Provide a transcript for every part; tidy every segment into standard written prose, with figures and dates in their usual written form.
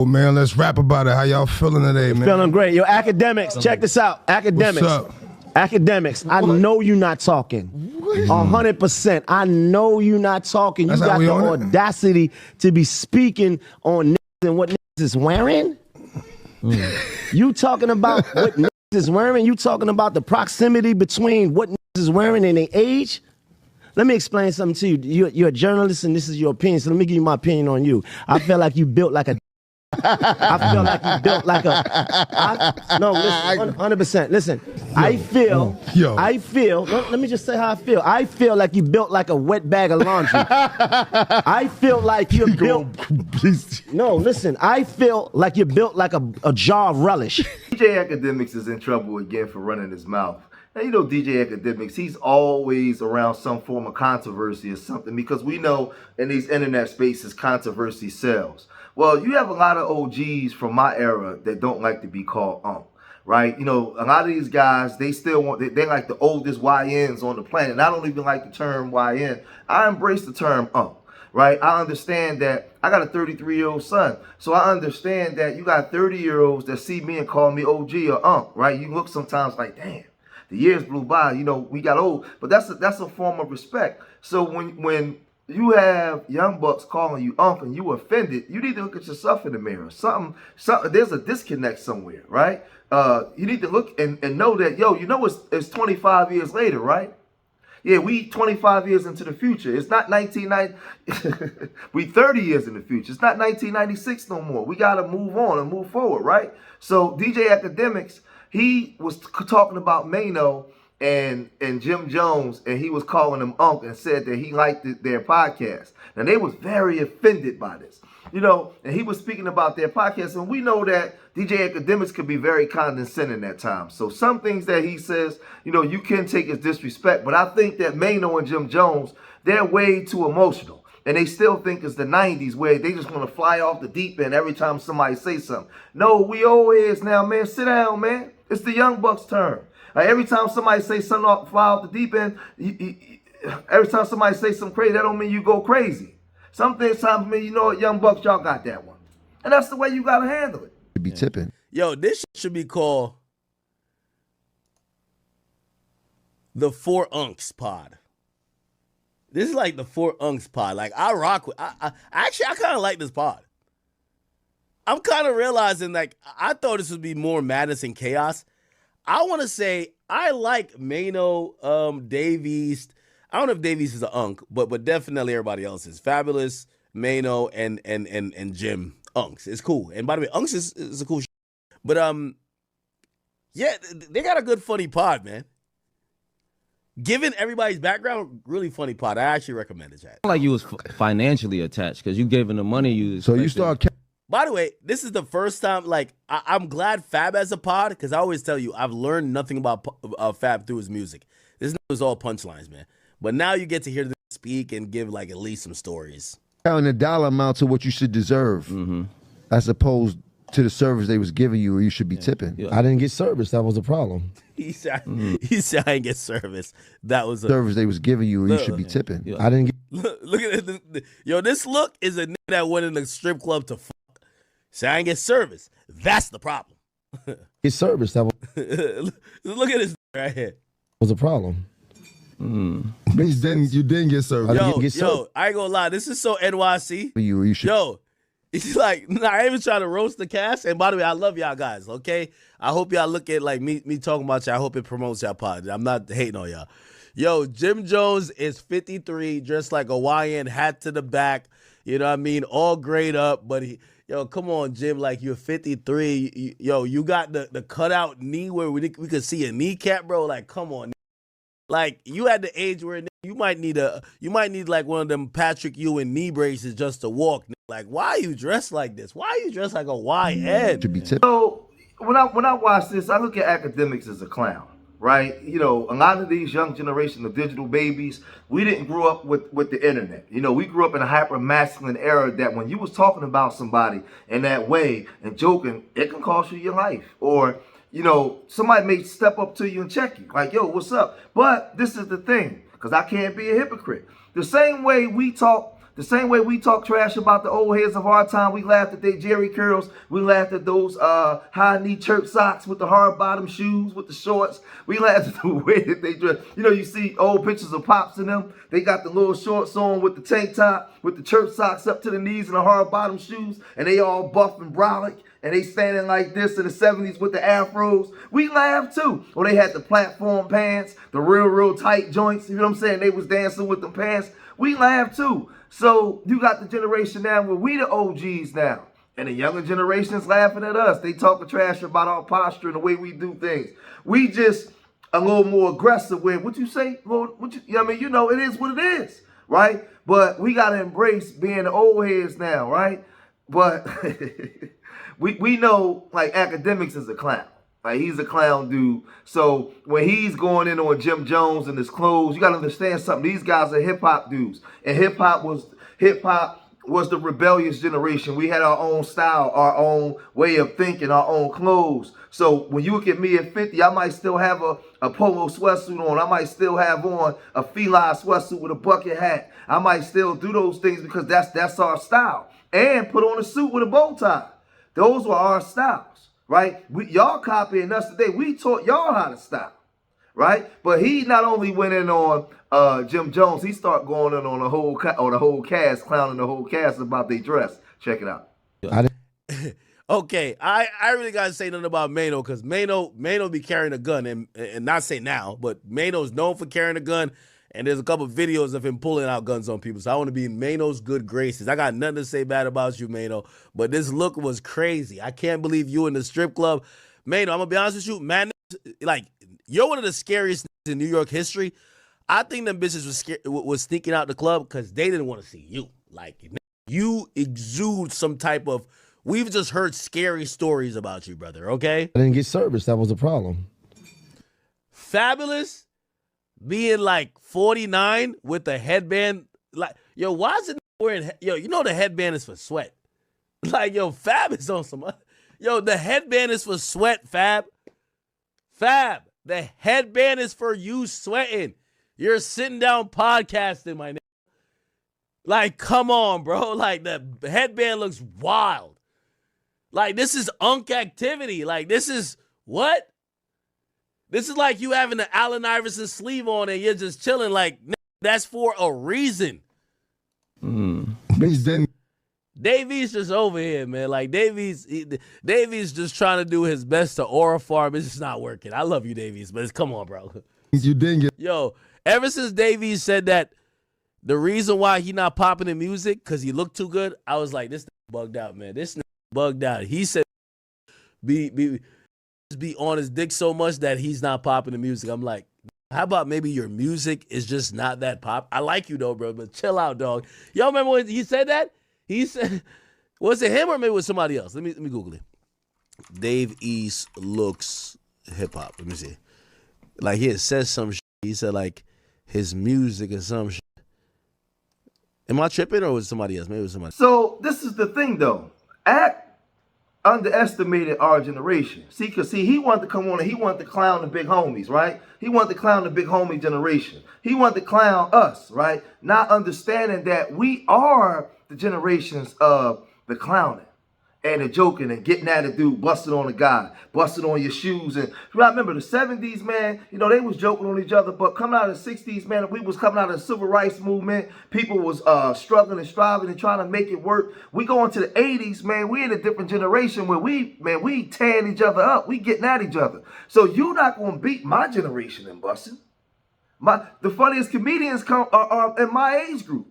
Well, man, let's rap about it. How y'all feeling today, man? Feeling great. Yo, Academics, check this out. Academics. What's up? Academics, I know you're not talking. 100%. I know you're not talking. You got the audacity to be speaking on niggas and what niggas is wearing? You talking about what niggas is wearing? You talking about the proximity between what niggas is wearing and their age? Let me explain something to you. You're a journalist and this is your opinion, so let me give you my opinion on you. I feel like you built like a I feel like you built like no, listen, 100%. Listen, I feel, let me just say how I feel. I feel like you built like a wet bag of laundry. I feel like you're built, no, listen, I feel like you're built like a jar of relish. DJ Akademiks is in trouble again for running his mouth. Now, you know DJ Akademiks, he's always around some form of controversy or something because we know in these internet spaces, controversy sells. Well, you have a lot of OGs from my era that don't like to be called right? You know, a lot of these guys, they still want, they're like the oldest YNs on the planet. And I don't even like the term YN. I embrace the term right? I understand that I got a 33-year-old son. So I understand that you got 30-year-olds that see me and call me OG or right? You look sometimes like, damn, the years blew by, you know, we got old. But that's a form of respect. So when you have young bucks calling you and you offended, you need to look at yourself in the mirror. Something, there's a disconnect somewhere, right? You need to look and know that, yo, you know it's 25 years later, right? Yeah, we 25 years into the future. It's not 1990. We 30 years in the future. It's not 1996 no more. We got to move on and move forward, right? So DJ Akademiks, he was talking about Maino and Jim Jones, and he was calling them and said that he liked their podcast. And they was very offended by this, you know, and he was speaking about their podcast. And we know that DJ Akademiks could be very condescending at times. So some things that he says, you know, you can take as disrespect. But I think that Maino and Jim Jones, they're way too emotional. And they still think it's the 90s where they just want to fly off the deep end every time somebody says something. No, we old heads now, man. Sit down, man. It's the young bucks' turn. Every time somebody say something fly off the deep end, every time somebody say something crazy, that don't mean you go crazy. Sometimes mean, you know what, young bucks, y'all got that one. And that's the way you got to handle it. Be tipping. Yo, this should be called the Four Unks Pod. This is like the Four Unks Pod. Like, I rock with, I kind of like this pod. I'm kind of realizing, like, I thought this would be more madness and chaos. I want to say I like Maino, Davies. I don't know if Davies is an unk, but definitely everybody else is. Fabulous, Maino, and Jim Unks. It's cool. And by the way, Unks is a cool shit. But yeah, they got a good funny pod, man. Given everybody's background, really funny pod. I actually recommend it, Chad. Like you was financially attached because you gave him the money you. So you start. By the way, this is the first time, like, I'm glad Fab has a pod, because I always tell you, I've learned nothing about Fab through his music. This was all punchlines, man. But now you get to hear them speak and give, like, at least some stories. And the dollar amount to what you should deserve, as opposed to the service they was giving you or you should be tipping. Yeah. I didn't get service. That was a problem. He said I didn't get service. That was a service they was giving you or you should be tipping. Yeah. I didn't get. Look at it. Yo, this look is a nigga that went in the strip club to fuck. Say I ain't get service. That's the problem. Get service. That Look at this right here. Was a problem. But you didn't get service. Yo, I ain't gonna lie. This is so NYC. You should. Yo, it's like, I ain't even trying to roast the cast. And by the way, I love y'all guys, okay? I hope y'all look at, like, me talking about y'all. I hope it promotes y'all pod. I'm not hating on y'all. Yo, Jim Jones is 53, dressed like a YN, hat to the back. You know what I mean? All grayed up, but yo, come on, Jim. Like, you're 53. Yo, you got the cutout knee where we could see a kneecap, bro. Like, come on. Like, you at the age where you might need like one of them Patrick Ewing knee braces just to walk. Like, why are you dressed like this? Why are you dressed like a YN? To be tipped. So when I watch this, I look at Akademiks as a clown. Right? You know, a lot of these young generation of digital babies, we didn't grow up with the internet. You know, we grew up in a hyper-masculine era that when you was talking about somebody in that way and joking, it can cost you your life. Or, you know, somebody may step up to you and check you. Like, yo, what's up? But this is the thing, because I can't be a hypocrite. The same way we talk The same way we talk trash about the old heads of our time, we laughed at their Jerry curls, we laughed at those high-knee church socks with the hard-bottom shoes, with the shorts. We laughed at the way that they dress. You know, you see old pictures of Pops in them. They got the little shorts on with the tank top, with the church socks up to the knees and the hard-bottom shoes, and they all buff and brolic, and they standing like this in the 70s with the afros. We laughed too. Or they had the platform pants, the real tight joints. You know what I'm saying? They was dancing with them pants. We laughed too. So you got the generation now where we the OGs now. And the younger generation's laughing at us. They talking trash about our posture and the way we do things. We just a little more aggressive with what you say, Lord, I mean, you know, it is what it is, right? But we got to embrace being the old heads now, right? But we know, like, Akademiks is a clown. Like, he's a clown dude. So when he's going in on Jim Jones and his clothes, you got to understand something. These guys are hip-hop dudes. And hip-hop was the rebellious generation. We had our own style, our own way of thinking, our own clothes. So when you look at me at 50, I might still have a polo sweatsuit on. I might still have on a feline sweatsuit with a bucket hat. I might still do those things because that's our style. And put on a suit with a bow tie. Those were our styles, right? Y'all copying us today. We taught y'all how to style, right? But he not only went in on Jim Jones, he started going in on the whole cast, clowning the whole cast about their dress. Check it out. Okay, I really gotta say nothing about Maino because Maino be carrying a gun and not say now, but Maino's known for carrying a gun, and there's a couple of videos of him pulling out guns on people. So I want to be in Maino's good graces. I got nothing to say bad about you, Maino, but this look was crazy. I can't believe you in the strip club. Maino, I'm gonna be honest with you, man, like, you're one of the scariest in New York history. I think them bitches was sneaking out the club because they didn't want to see you. Like, you exude some type of, we've just heard scary stories about you, brother, okay? I didn't get service. That was the problem. Fabulous being like 49 with the headband. Like, yo, why is it wearing, yo, you know the headband is for sweat. Like, yo, Fab is on some, yo, the headband is for sweat, Fab. Fab, the headband is for you sweating. You're sitting down podcasting, my nigga. Like, come on, bro. Like, the headband looks wild. Like, this is unk activity. Like, this is what? This is like you having the Allen Iverson sleeve on and you're just chilling. Like, that's for a reason. Davies just over here, man. Like, Davies just trying to do his best to aura farm. It's just not working. I love you, Davies, but come on, bro. You didn't get. Yo, ever since Davies said that the reason why he not popping in music because he looked too good, I was like, this bugged out, man. This bugged out. He said be on his dick so much that he's not popping the music. I'm like, how about maybe your music is just not that pop? I like you though, bro, but chill out, dog. Y'all remember when he said that? He said, was it him or maybe it was somebody else? Let me Google it. Dave East looks hip hop. Let me see. Like, he says some shit. He said like his music or some shit. Am I tripping or was it somebody else? Maybe it was somebody. So this is the thing though. Underestimated our generation. Because he wanted to come on and he wanted to clown the big homies, right? He wanted to clown the big homie generation. He wanted to clown us, right? Not understanding that we are the generations of the clowning and the joking and getting at a dude, busting on a guy, busting on your shoes. And I remember the 70s, man, you know, they was joking on each other, but coming out of the 60s, man, we was coming out of the civil rights movement. People was struggling and striving and trying to make it work. We go into the 80s, man, we in a different generation where we tearing each other up. We getting at each other. So you not going to beat my generation in busting. The funniest comedians are in my age group.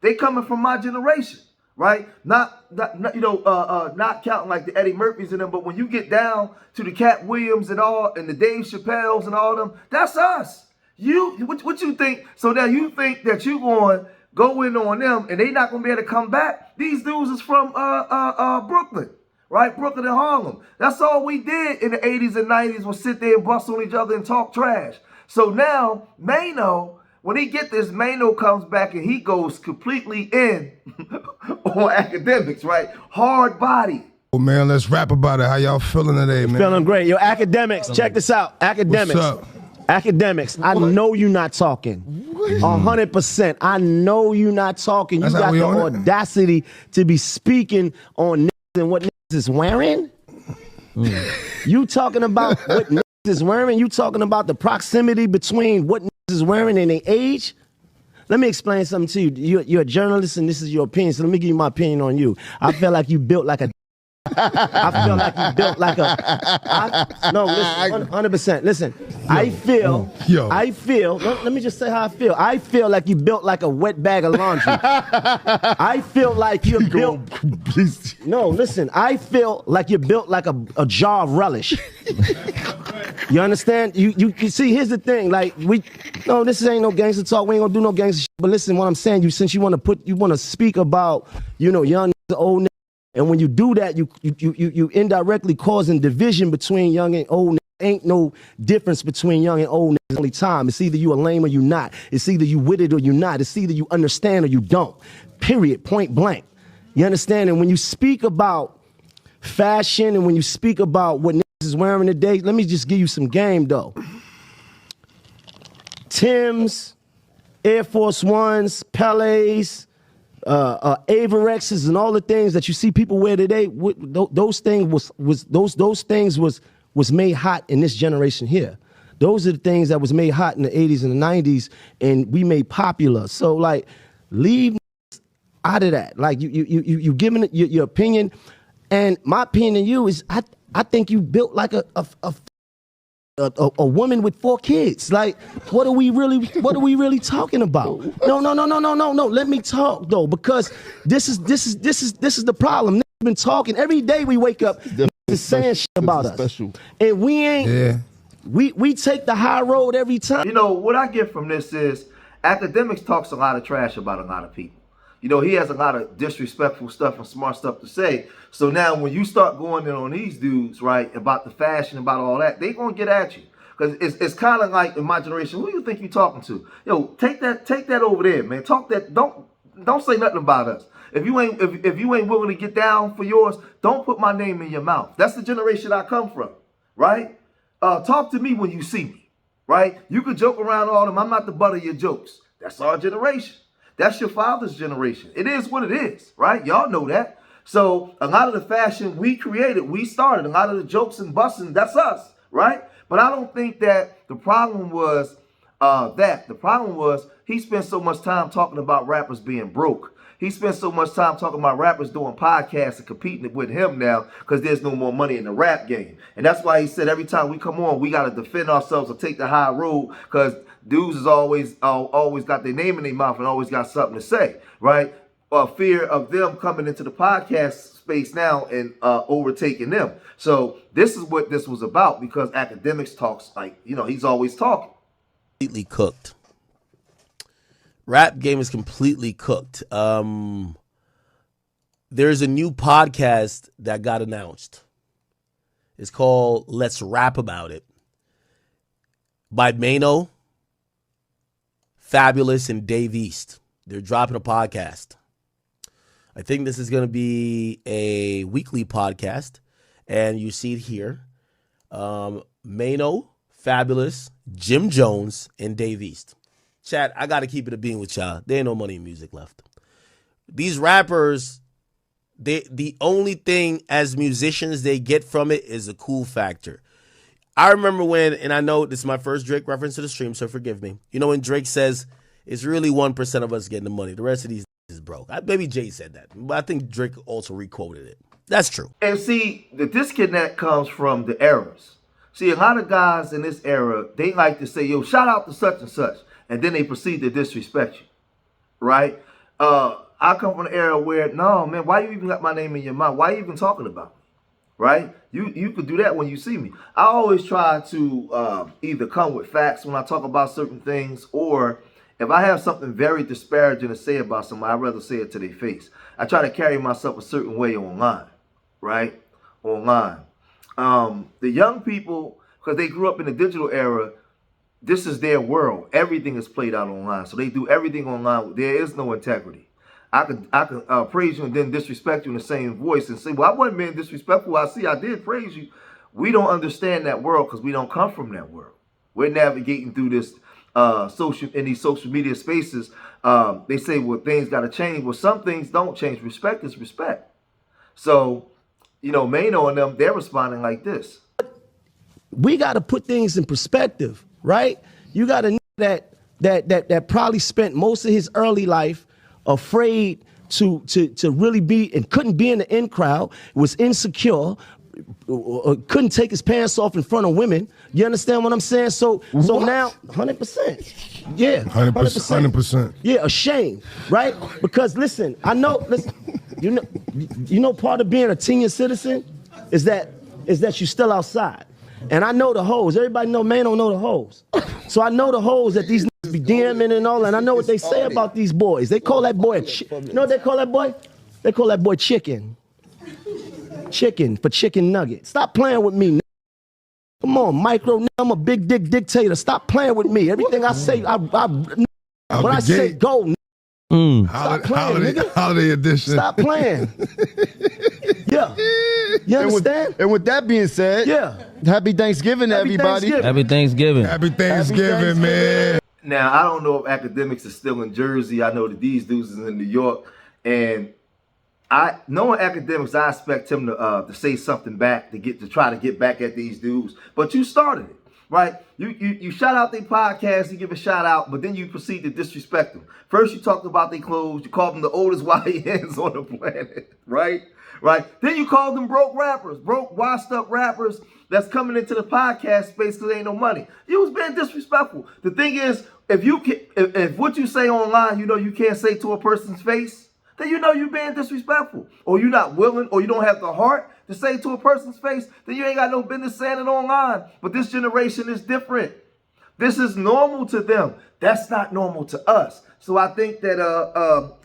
They coming from my generation. Right? Not counting like the Eddie Murphys in them, but when you get down to the Cat Williams and the Dave Chappelles and all them, that's us. What you think? So now you think that you going to go in on them and they not going to be able to come back? These dudes is from Brooklyn, right? Brooklyn and Harlem. That's all we did in the 80s and 90s was sit there and bust on each other and talk trash. So now Maino, when he get this, Maino comes back and he goes completely in on Akademiks, right? Hard body. Oh, man, let's rap about it. How y'all feeling today, man? Feeling great. Yo, Akademiks, check this out. Akademiks. What's up? Akademiks, I know you're not talking. 100%. I know you not talking. You got the audacity to be speaking on niggas and what niggas is wearing. You talking about what niggas is wearing? You talking about the proximity between what niggas is wearing and their age? Let me explain something to you. You're a journalist and this is your opinion, so let me give you my opinion on you. I feel like you built like a... I feel like you built like a... No, listen, 100%. Listen, I feel... Let me just say how I feel. I feel like you built like a wet bag of laundry. I feel like you're built... No, listen, I feel like you're built like a jar of relish. You understand? You see, here's the thing. Like, this ain't no gangster talk. We ain't gonna do no gangster shit. But listen, what I'm saying, since you want to speak about, young niggas, old niggas, and when you do that, you indirectly causing division between young and old niggas. Ain't no difference between young and old niggas. Only time. It's either you a lame or you not. It's either you with it or you not. It's either you understand or you don't. Period. Point blank. You understand? And when you speak about fashion and when you speak about what is wearing today, let me just give you some game though. Timbs, Air Force Ones, Pelés, Averexes, and all the things that you see people wear today. Those things was made hot in this generation here. Those are the things that was made hot in the 80s and the 90s, and we made popular. So like, leave out of that. Like you giving your opinion, and my opinion to you is I think you built like a woman with 4 kids. Like, what are we really talking about? No. Let me talk though, because this is the problem. Niggas been talking every day. We wake up saying shit about us, and we ain't. Yeah. We take the high road every time. What I get from this is Akademiks talks a lot of trash about a lot of people. He has a lot of disrespectful stuff and smart stuff to say. So now when you start going in on these dudes, right, about the fashion, about all that, they going to get at you. Because it's kind of like in my generation, who you think you talking to? Take that over there, man. Talk that. Don't say nothing about us. If you ain't willing to get down for yours, don't put my name in your mouth. That's the generation I come from, right? Talk to me when you see me, right? You could joke around all them. I'm not the butt of your jokes. That's our generation. That's your father's generation. It is what it is, right? Y'all know that. So a lot of the fashion we created, we started. A lot of the jokes and busting, that's us, right? But I don't think that the problem was that. The problem was he spent so much time talking about rappers being broke. He spent so much time talking about rappers doing podcasts and competing with him now because there's no more money in the rap game. And that's why he said every time we come on, we got to defend ourselves or take the high road because dudes is always got their name in their mouth and always got something to say, right? Fear of them coming into the podcast space now and overtaking them. So this is what this was about because Akademiks talks like, he's always talking. Completely cooked. Rap game is completely cooked. There's a new podcast that got announced. It's called Let's Rap About It by Maino, Fabulous, and Dave East. They're dropping a podcast. I think this is going to be a weekly podcast, and you see it here. Maino, Fabulous, Jim Jones, and Dave East. Chat, I got to keep it a being with y'all. There ain't no money in music left. These rappers, the only thing as musicians they get from it is a cool factor. I remember when, and I know this is my first Drake reference to the stream, so forgive me. When Drake says it's really 1% of us getting the money. The rest of these is broke. Maybe Jay said that, but I think Drake also requoted it. That's true. And see, the disconnect comes from the eras. See, a lot of guys in this era, they like to say, yo, shout out to such and such. And then they proceed to disrespect you, right? I come from an era where, no, man, why you even got my name in your mouth? Why you even talking about me, right? You could do that when you see me. I always try to either come with facts when I talk about certain things, or if I have something very disparaging to say about somebody, I'd rather say it to their face. I try to carry myself a certain way online, right? Online. The young people, because they grew up in the digital era, this is their world. Everything is played out online. So they do everything online. There is no integrity. I could praise you and then disrespect you in the same voice and say, well, I wasn't being disrespectful. I did praise you. We don't understand that world because we don't come from that world. We're navigating through this these social media spaces, they say, well, things got to change. Well, some things don't change. Respect is respect. So, Maino and them, they're responding like this. We got to put things in perspective, right? You got a that probably spent most of his early life afraid to really be and couldn't be in the in crowd, was insecure, couldn't take his pants off in front of women. You understand what I'm saying? So now, 100%. Yeah, 100%. Yeah, ashamed, right? Because listen, you know, part of being a senior citizen is that you're still outside. And I know the hoes. Everybody know Maino know the hoes. So I know the hoes that these niggas be DMing and all, and I know what they say about these boys. They call that boy you know what they call that boy? They call that boy chicken. Chicken for chicken nugget. Stop playing with me. Come on, micro. I'm a big dick dictator. Stop playing with me. Everything I say, when I say go. Stop playing, nigga. Holiday edition. Stop playing. Yeah. You understand? And with that being said, yeah. Happy Thanksgiving, everybody. Happy Thanksgiving. Happy Thanksgiving, man. Now, I don't know if Akademiks is still in Jersey. I know that these dudes is in New York. And knowing Akademiks, I expect him to say something back to try to get back at these dudes. But you started it, right? You shout out their podcast, you give a shout out, but then you proceed to disrespect them. First, you talked about their clothes. You called them the oldest YNs on the planet, right? Right. Then you called them broke rappers, broke, washed up rappers that's coming into the podcast space because there ain't no money. You was being disrespectful. The thing is, if what you say online, you can't say to a person's face, then you're being disrespectful. Or you're not willing, or you don't have the heart to say to a person's face, then you ain't got no business saying it online. But this generation is different. This is normal to them. That's not normal to us. So I think that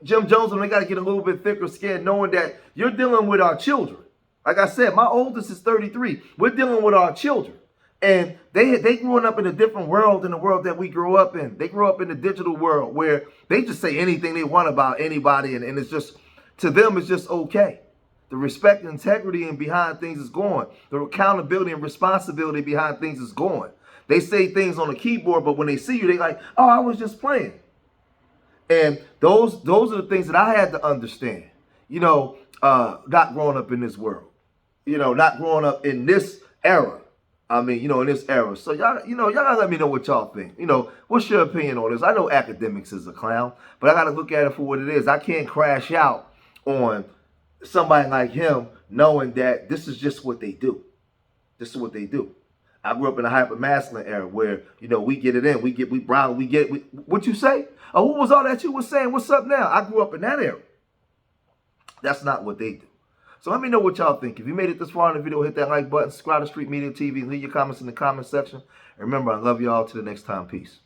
Jim Jones, and they got to get a little bit thicker skin, knowing that you're dealing with our children. Like I said, my oldest is 33. We're dealing with our children. And they grew up in a different world than the world that we grew up in. They grew up in the digital world where they just say anything they want about anybody. And it's just, to them, it's just okay. The respect and integrity and behind things is gone. The accountability and responsibility behind things is gone. They say things on the keyboard, but when they see you, they like, oh, I was just playing. And those are the things that I had to understand, not growing up in this world, not growing up in this era. I mean, in this era. So y'all gotta let me know what y'all think. What's your opinion on this? I know Akademiks is a clown, but I gotta look at it for what it is. I can't crash out on somebody like him knowing that this is just what they do. This is what they do. I grew up in a hyper-masculine era where, we get it in. We brown, what you say? Oh, what was all that you was saying? What's up now? I grew up in that era. That's not what they do. So let me know what y'all think. If you made it this far in the video, hit that like button, subscribe to Street Media TV, leave your comments in the comment section. And remember, I love y'all. Till the next time. Peace.